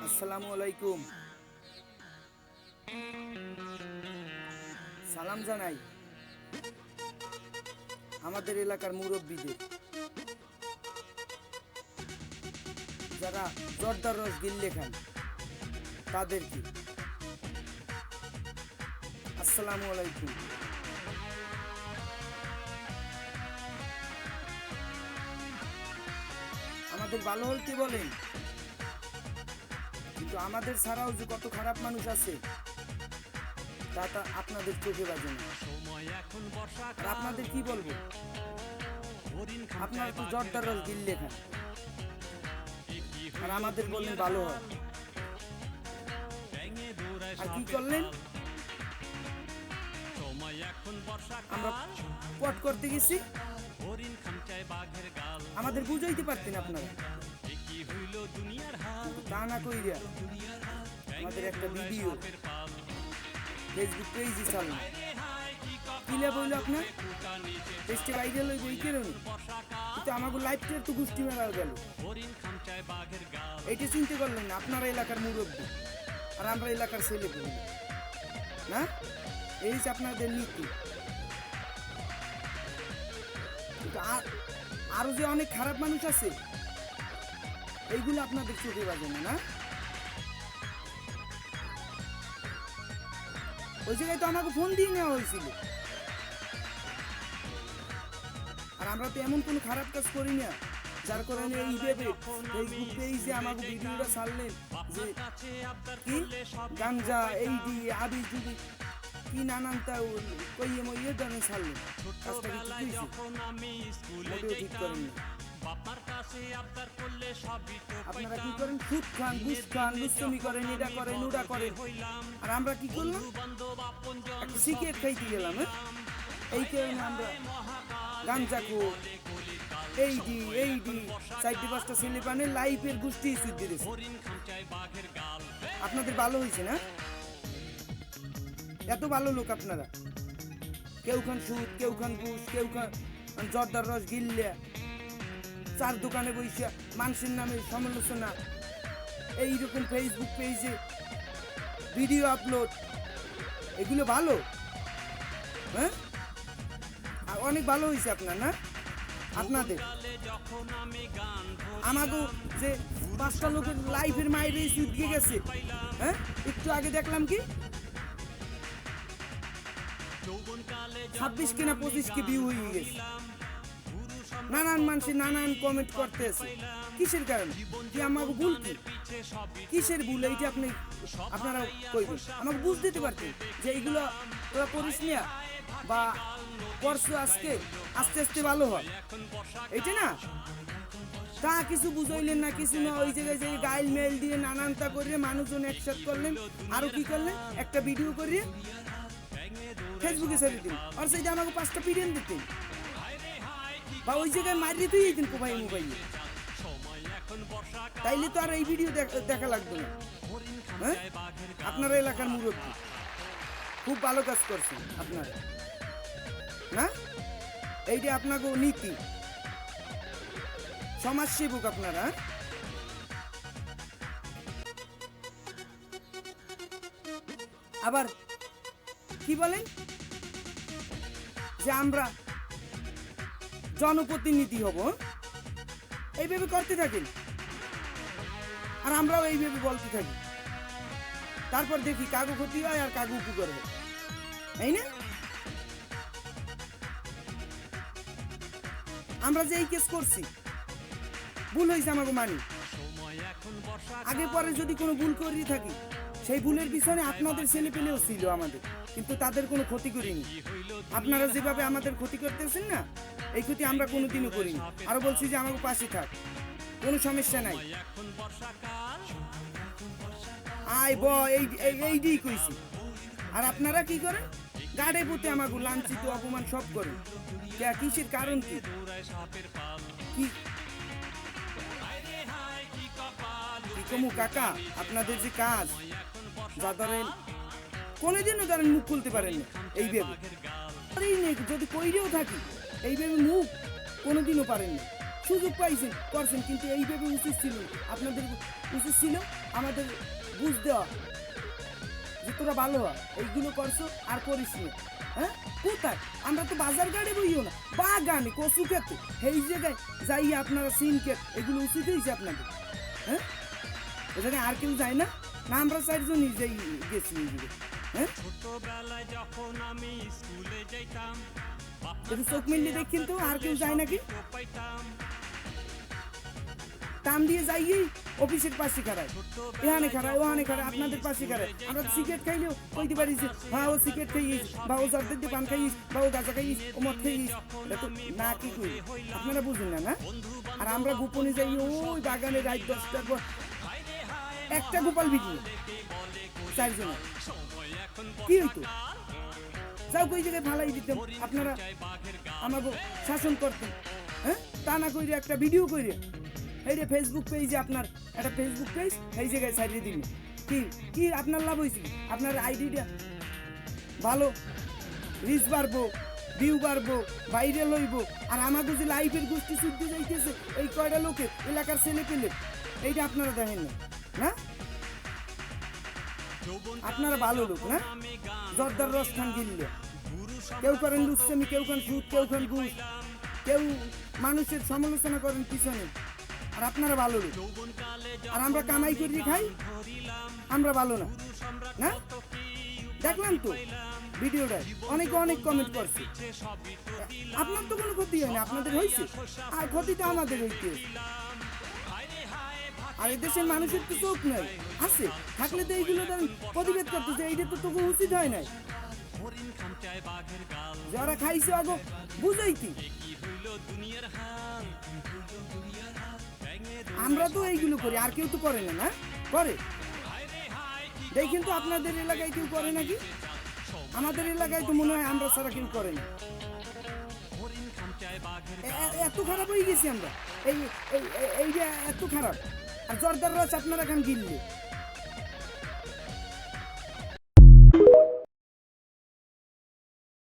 আসসালামু আলাইকুম। সালাম জানাই আমাদের এলাকার মুরব্বীদের, যারা জর্দার রস গিল্লে খান তাদেরকে। আসসালামু আলাইকুম। আমাদের ভালো হইতে বলেন, কিন্তু আমাদের ছাড়াও যে কত খারাপ মানুষ আছে তা আপনাদের চোখে বাজে না। আর আপনাদের কি বলবো, আপনারা তো জর্দার রস গিল্লে খান, আর আমাদের বললেন ভালো হয়। আর কি করলেন? আমরা পট করতে গেছি, আমাদের বুঝাইতে পারতেন আপনারা, তা না কইরা আমাদের একটা ভিডিও ফেসবুক পেজে চালান। কিলা বললো আপনার পেজটা ভাইরাল হইব এই কারণে, কিন্তু আমাকে লাইফটা একটু গোষ্ঠী মেলা গেল। এইটা চিন্তা করলেন না? আপনারা এলাকার মুরব্বী আর আমরা এলাকার ছেলে বলি না, এই যে আপনাদের নীতি। আরো যে অনেক খারাপ মানুষ আছে, এইগুলো আপনাদের চোখে বাজে না। না, ওই জায়গায় তো আমাকে ফোন দিয়ে নেওয়া হয়েছিল, আর আমরা তো এমন কোনো খারাপ কাজ করি না যার কারণে এইভাবে ফেসবুক পেজে আমাকে ভিডিওটা ছাড়লেন যে কি গাঞ্জা এইডি আবি জুবি কি নানান তা কইয়ে মইয়ে দানে ছাড়লেন। কাজটা কিন্তু মোটেও ঠিক করেননি। আপনারা কি করেন? সুদ খান, ঘুষ খান, দুষ্টমি করেন, এটা করেন, ওটা করেন। আর আমরা কি করলাম? একটা সিগারেট খাইতে গেলাম। এই কারণে আমরা গাঞ্জা খো এইডি চারটি পাঁচটা ছেলে পানে লাইফের গোষ্ঠী সুদ দিয়েছে। আপনাদের ভালো হয়েছে না? এত ভালো লোক আপনারা, কেউ খান সুদ, কেউ খান ঘুষ, কেউ খান জর্দার রস গিল্লা, চার দোকানে বসে মানুষের নামে সমালোচনা, এইরকম ফেসবুক পেজে ভিডিও আপলোড, এগুলো ভালো? হ্যাঁ, অনেক ভালো হয়েছে আপনার না? আপনাদের আমাকেও যে পাঁচটা লোকের লাইফের মাইরে সুদ দিয়ে গেছে। হ্যাঁ, একটু আগে দেখলাম কি 26 কিনা 25 কে ভিউ হয়ে গেছে। নানান মানুষের নানান কমেন্ট করতে আছে। কিসের কারণে? কি আমাকে ভুল? কি কিসের ভুল? এইটা আপনারা কইবেন, আমাকে বুঝ দিতে পারতেন যে এইগুলো তোরা করিস না বা করছো, আজকে আস্তে আস্তে ভালো হয়, এইটা না। তা কিছু বুঝাইলেন না, কিছু না। ওই জায়গায় যে গাইল মেল দিয়ে নানান তা করে মানুষজন একসাথে করলেন। আরো কি করলেন? একটা ভিডিও করিয়ে ফেসবুকে ছেড়ে দিন, আর সেইটা আমাকে 5টা পিডিএন দিতেন বা ওই জায়গায় মারিয়ে তুই দিন কোভাই মোবাইলে, তাইলে তো আর এই ভিডিও দেখা লাগবে না। হ্যাঁ, আপনারা এলাকার মুরব্বী, খুব ভালো কাজ করছেন আপনারা না? এইটা আপনাকে নীতি, সমাজসেবক আপনারা। আবার কি বলেন যে আমরা জনপ্রতিনিধি হব, এইভাবে করতে থাকেন, আর আমরাও এইভাবে বলতে থাকি। তারপর দেখি কাগু ক্ষতি হয় আর কাগু উপকার হয়, তাই না? আমরা যে এই কেস করছি, ভুল হয়েছে আমাকে মানি। আগে পরে যদি কোনো ভুল করিয়ে থাকি, সেই ভুলের পিছনে আপনাদের ছেলে পেলেও ছিল আমাদের, কিন্তু তাদের কোনো ক্ষতি করিনি। আপনারা যেভাবে আমাদের ক্ষতি করতেছেন না, এই ক্ষতি আমরা কোনোদিনও করিনি। আরো বলছি যে আমাকে পাশে থাক, কোনো সমস্যা নাই। আয় ব এইটাই কইছি। আর আপনারা কি করেন? গাড়ে পুঁতে আমাকে লাঞ্ছিত, অপমান সব করেন। কিসের কারণ? কি কমু কাকা, আপনাদের যে কাজ, যা ধরেন কোনোদিনও ধরেন মুখ খুলতে পারেন না এইভাবে। যদি কইরেও থাকি এইভাবে মুখ কোনোদিনও পারেন না। সুযোগ পাইছেন করছেন, কিন্তু এইভাবে উচিত ছিল না। আপনাদের উচিত ছিল আমাদের বুঝ দেওয়া যে তোরা ভালো হয়, এইগুলো করছো আর করিস না। হ্যাঁ, কোথায় আমরা তো বাজার গাড়ি বইও না, বাগানে কচু খেতে এই জায়গায় যাই আপনারা সিন খেত, এগুলো উচিত হয়েছে আপনাদের। হ্যাঁ, এখানে আর কেউ যায় না, না আমরা চারজনই যাই গেছি এইগুলো। হ্যাঁ, ছোটবেলায় যখন আমি স্কুলে যাইতাম একটু চোখ মিলিয়ে দেখেন তো আর কেউ যায় নাকি? পাইতাম টান দিয়ে যাইয়েই অফিসের পাশে খারায়, এখানে খারায় ওখানে খারায়, আপনাদের পাশে খারায়। আমরা তো সিগারেট খাইলেও কইতে পারি যে হ্যাঁ ও সিগারেট খাইয়েছ, বা ও জর্দের দিয়ে পান খাইয়েছ, বা ও গাঁজা খাইয়েছ, ও মদ খাইয়েছ। এটা তো না কি করি, আপনারা বুঝুন না। না, আর আমরা গোপনে যাই ওই বাগানে রাত 10টার পর একটা গোপাল বিক্রি চারজনে, কি হইতো? যাও কই জায়গায় ফালাই দিতাম, আপনারা আমাকে শাসন করতেন। হ্যাঁ, তা না কইরে একটা ভিডিও কইরে এই রে ফেসবুক পেজে আপনার একটা ফেসবুক পেজ এই জায়গায় ছাড়িয়ে দিন, কি কি আপনার লাভ হয়েছে? আপনার আইডিটা ভালো, রিচ বাড়বো, ভিউ বাড়বো, বাইরে লইব, আর আমাকে যে লাইফের গোষ্ঠী শুদ্ধ যাইতেছে এই কয়টা লোকের এলাকার ছেলে পেলে, এইটা আপনারা দেখেন না। না, আপনারা ভালো লোক না, জর্দার রস খান গিললে কেউ করেন লুচ্ছামি, কেউ খান সুদ, কেউ খান ঘুষ, কেউ মানুষের সমালোচনা করেন পিছনে, আর আপনারা ভালো লোক। আর আমরা কামাই করে খাই, আমরা ভালো না। না, দেখলাম তো ভিডিওটা, অনেকে অনেক কমেন্ট করছে। আপনার তো কোনো ক্ষতি হয় না, আপনাদের হয়েছে, আর ক্ষতি তো আমাদের হইতে। আর এদেশের মানুষের তো চোখ নাই, আছে থাকলে তো এইগুলো প্রতিবাদ করতো যে এইটা তো তোকে উচিত হয় নাই। যারা খাইছে আগে বুঝাই কি, আমরা তো এইগুলো করি, আর কেউ তো করে না। না করে, দেখেন তো আপনাদের এলাকায় কেউ করে নাকি? আমাদের এলাকায় তো মনে হয় আমরা ছাড়া কেউ করে না। এত খারাপ হয়ে গেছি আমরা, এইটা এত খারাপ। আর জর্দার রস আপনারা খান গিললে